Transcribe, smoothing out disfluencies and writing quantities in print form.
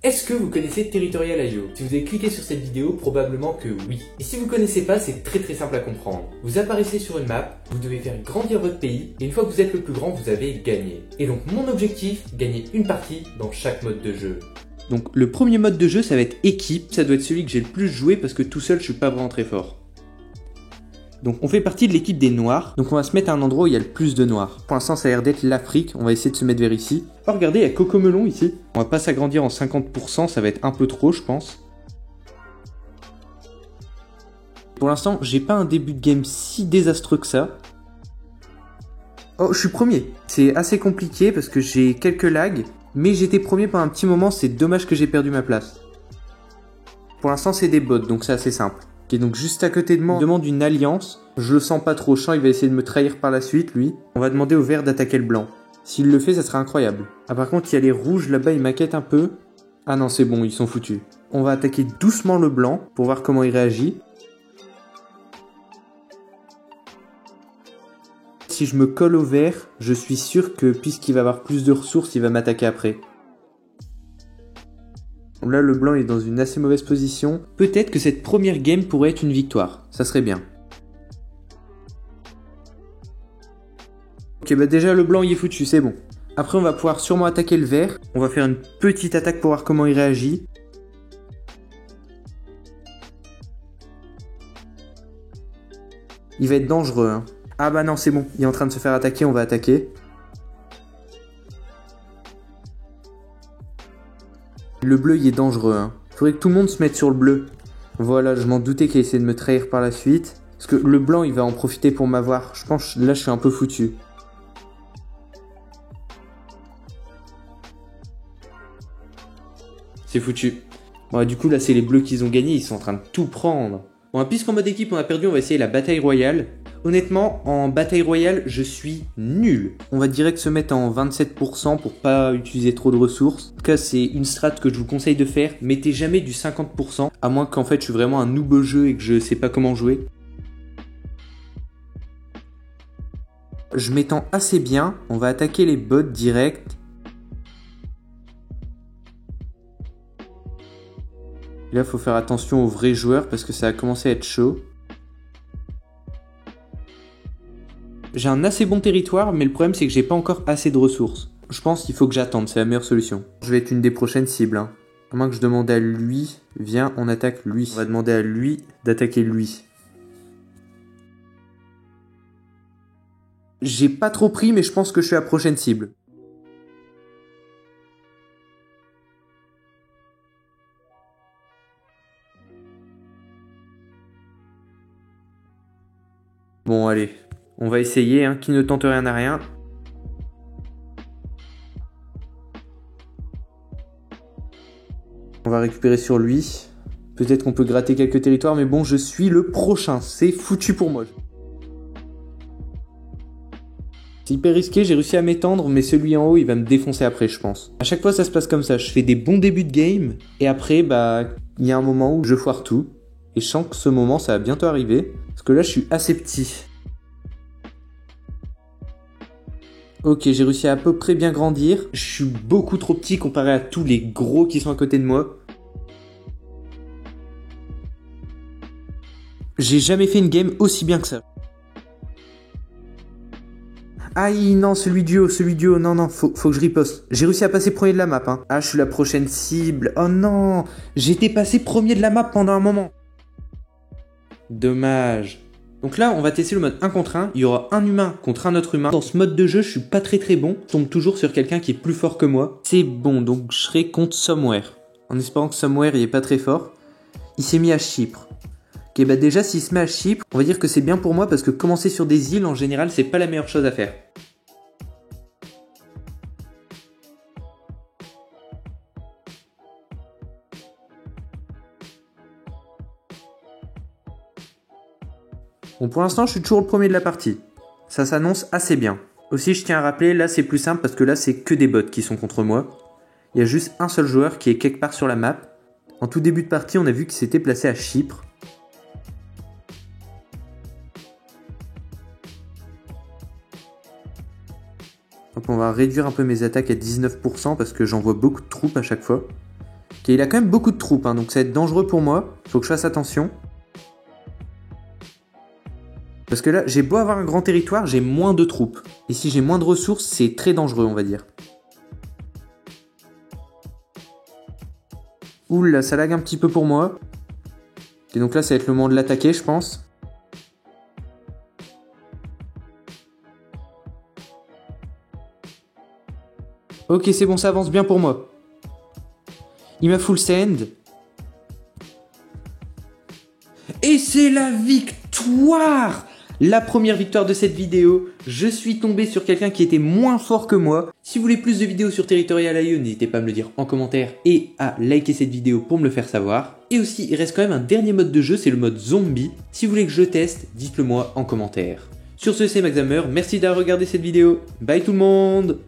Est-ce que vous connaissez Territorial.io? Si vous avez cliqué sur cette vidéo, probablement que oui. Et si vous ne connaissez pas, c'est très simple à comprendre. Vous apparaissez sur une map, vous devez faire grandir votre pays, et une fois que vous êtes le plus grand, vous avez gagné. Et donc mon objectif, gagner une partie dans chaque mode de jeu. Donc le premier mode de jeu, ça va être équipe, ça doit être celui que j'ai le plus joué parce que tout seul, je suis pas vraiment très fort. Donc on fait partie de l'équipe des noirs, donc on va se mettre à un endroit où il y a le plus de noirs. Pour l'instant ça a l'air d'être l'Afrique, on va essayer de se mettre vers ici. Oh regardez, il y a Cocomelon ici. On va pas s'agrandir en 50%, ça va être un peu trop je pense. Pour l'instant j'ai pas un début de game si désastreux que ça. Oh je suis premier, c'est assez compliqué parce que j'ai quelques lags, mais j'étais premier pendant un petit moment, c'est dommage que j'ai perdu ma place. Pour l'instant c'est des bots, donc c'est assez simple. Ok, donc juste à côté de moi, on demande une alliance. Je le sens pas trop, chiant, il va essayer de me trahir par la suite, lui. On va demander au vert d'attaquer le blanc. S'il le fait, ça sera incroyable. Ah par contre, il y a les rouges là-bas, ils m'inquiètent un peu. Ah non, c'est bon, ils sont foutus. On va attaquer doucement le blanc pour voir comment il réagit. Si je me colle au vert, je suis sûr que puisqu'il va avoir plus de ressources, il va m'attaquer après. Là, le blanc est dans une assez mauvaise position. Peut-être que cette première game pourrait être une victoire. Ça serait bien. Ok, bah déjà, le blanc, il est foutu, c'est bon. Après, on va pouvoir sûrement attaquer le vert. On va faire une petite attaque pour voir comment il réagit. Il va être dangereux, hein. Ah bah non, c'est bon. Il est en train de se faire attaquer, on va attaquer. Le bleu, il est dangereux, hein. Faudrait que tout le monde se mette sur le bleu. Voilà, je m'en doutais qu'il essaie de me trahir par la suite. Parce que le blanc, il va en profiter pour m'avoir. Je pense que là, je suis un peu foutu. C'est foutu. Bon, du coup, là, c'est les bleus qui ont gagné. Ils sont en train de tout prendre. Bon, puisqu'en mode équipe, on a perdu, on va essayer la bataille royale. Honnêtement, en bataille royale, je suis nul. On va direct se mettre en 27% pour pas utiliser trop de ressources. En tout cas, c'est une strat que je vous conseille de faire. Mettez jamais du 50%, à moins qu'en fait, je suis vraiment un noob au jeu et que je sais pas comment jouer. Je m'étends assez bien. On va attaquer les bots direct. Et là, il faut faire attention aux vrais joueurs parce que ça a commencé à être chaud. J'ai un assez bon territoire, mais le problème c'est que j'ai pas encore assez de ressources. Je pense qu'il faut que j'attende, c'est la meilleure solution. Je vais être une des prochaines cibles, hein. À moins que je demande à lui, viens, on attaque lui. On va demander à lui d'attaquer lui. J'ai pas trop pris, mais je pense que je suis la prochaine cible. Bon, allez. On va essayer, hein. Qui ne tente rien n'a rien. On va récupérer sur lui. Peut-être qu'on peut gratter quelques territoires, mais bon, je suis le prochain. C'est foutu pour moi. C'est hyper risqué, j'ai réussi à m'étendre, mais celui en haut, il va me défoncer après, je pense. À chaque fois, ça se passe comme ça. Je fais des bons débuts de game, et après, bah, il y a un moment où je foire tout. Et je sens que ce moment, ça va bientôt arriver. Parce que là, je suis assez petit. Ok, j'ai réussi à peu près bien grandir. Je suis beaucoup trop petit comparé à tous les gros qui sont à côté de moi. J'ai jamais fait une game aussi bien que ça. Aïe, non, celui du haut, non, faut que je riposte. J'ai réussi à passer premier de la map, hein. Ah, je suis la prochaine cible. Oh non, j'étais passé premier de la map pendant un moment. Dommage. Donc là, on va tester le mode 1 contre 1. Il y aura un humain contre un autre humain. Dans ce mode de jeu, je suis pas très bon. Je tombe toujours sur quelqu'un qui est plus fort que moi. C'est bon, donc je serai contre Somewhere. En espérant que Somewhere, il est pas très fort. Il s'est mis à Chypre. Ok, bah déjà, s'il se met à Chypre, on va dire que c'est bien pour moi parce que commencer sur des îles, en général, c'est pas la meilleure chose à faire. Bon, pour l'instant, je suis toujours le premier de la partie. Ça s'annonce assez bien. Aussi, je tiens à rappeler, là, c'est plus simple parce que là, c'est que des bots qui sont contre moi. Il y a juste un seul joueur qui est quelque part sur la map. En tout début de partie, on a vu qu'il s'était placé à Chypre. Donc on va réduire un peu mes attaques à 19% parce que j'envoie beaucoup de troupes à chaque fois. Ok, il a quand même beaucoup de troupes, hein, donc ça va être dangereux pour moi. Faut que je fasse attention. Parce que là, j'ai beau avoir un grand territoire, j'ai moins de troupes. Et si j'ai moins de ressources, c'est très dangereux, on va dire. Oula, ça lag un petit peu pour moi. Et donc là, ça va être le moment de l'attaquer, je pense. Ok, c'est bon, ça avance bien pour moi. Il m'a full send. Et c'est la victoire! La première victoire de cette vidéo. Je suis tombé sur quelqu'un qui était moins fort que moi. Si vous voulez plus de vidéos sur Territorial.io, n'hésitez pas à me le dire en commentaire et à liker cette vidéo pour me le faire savoir. Et aussi, il reste quand même un dernier mode de jeu, c'est le mode zombie. Si vous voulez que je teste, dites-le moi en commentaire. Sur ce, c'est Maxhammer. Merci d'avoir regardé cette vidéo. Bye tout le monde!